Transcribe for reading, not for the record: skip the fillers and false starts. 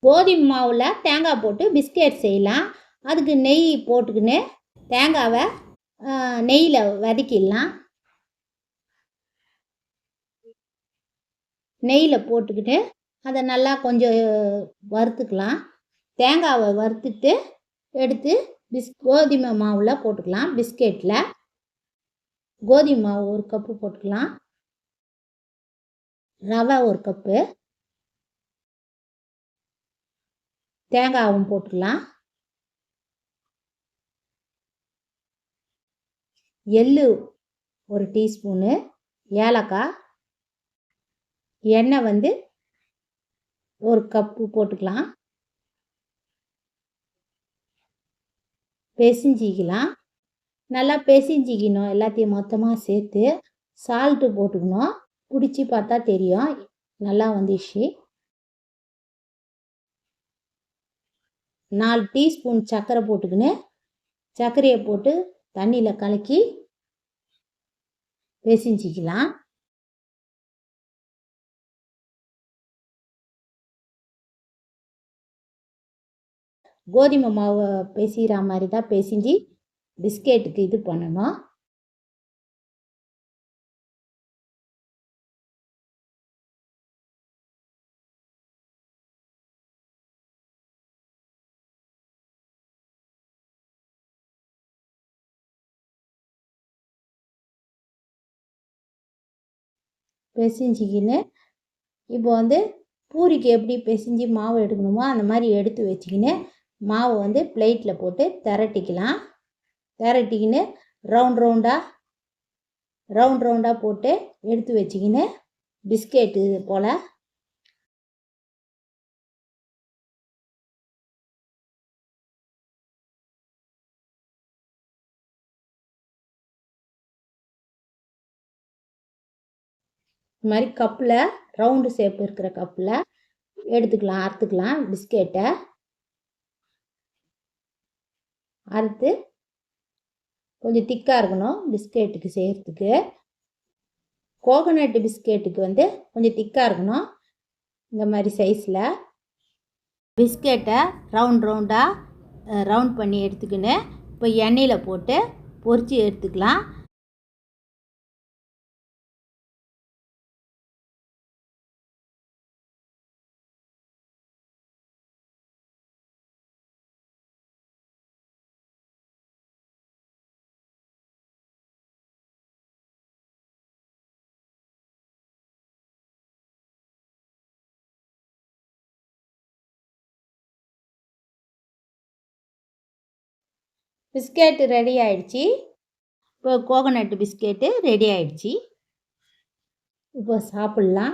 கோதுமை மாவில் தேங்காய் போட்டு பிஸ்கெட் செய்யலாம். அதுக்கு நெய் போட்டுக்கின்னு தேங்காவை நெய்யில் வதக்கிடலாம். நெய்யில் போட்டுக்கிட்டு அதை நல்லா கொஞ்சம் வறுத்துக்கலாம். தேங்காவை வறுத்துட்டு எடுத்து கோதுமை மாவில் போட்டுக்கலாம். பிஸ்கெட்டில் கோதுமை மாவு 1 கப்பு போட்டுக்கலாம். ரவை 1 கப்பு, தேங்காவும் போட்டுக்கலாம். எள்ளு 1 டீஸ்பூனு, ஏலக்காய், எண்ணெய் 1 கப்பு போட்டுக்கலாம். பிசைஞ்சிக்கலாம். நல்லா பிசைஞ்சிக்கணும். எல்லாத்தையும் மொத்தமாக சேர்த்து சால்ட்டு போட்டுக்கணும். குடிச்சு பார்த்தா தெரியும் நல்லா வந்துச்சு. 4 டீஸ்பூன் சர்க்கரை போட்டுக்கின்னு சர்க்கரையை போட்டு தண்ணியில் கலக்கி பிசைஞ்சிக்கலாம். கோதுமை மாவை பிசைகிற மாதிரி தான் பிசைஞ்சி பிஸ்கெட்டுக்கு இது பண்ணணும். பிசைஞ்சிக்கின்னு இப்போ பூரிக்கு எப்படி பிசைஞ்சி மாவு எடுக்கணுமோ அந்த மாதிரி எடுத்து வச்சுக்கின்னு மாவை பிளேட்டில் போட்டு திரட்டிக்கலாம். திரட்டிக்கின்னு ரவுண்ட் ரவுண்டாக போட்டு எடுத்து வச்சுக்கின்னு பிஸ்கெட்டு போல் இந்த மாதிரி கப்பில் ரவுண்டு ஷேப் இருக்கிற கப்பில் எடுத்துக்கலாம். அறுத்துக்கலாம். பிஸ்கெட்டை அறுத்து கொஞ்சம் திக்காக இருக்கணும் பிஸ்கெட்டுக்கு செய்கிறதுக்கு. கோகோனட் பிஸ்கெட்டுக்கு கொஞ்சம் திக்காக இருக்கணும். இந்த மாதிரி சைஸில் பிஸ்கெட்டை ரவுண்ட் பண்ணி எடுத்துக்கின்னு இப்போ எண்ணெயில் போட்டு பொரித்து எடுத்துக்கலாம். பிஸ்கெட்டு ரெடி ஆகிடுச்சி. இப்போ கோகோனட் பிஸ்கெட்டு ரெடி ஆகிடுச்சி. இப்போ சாப்பிட்லாம்.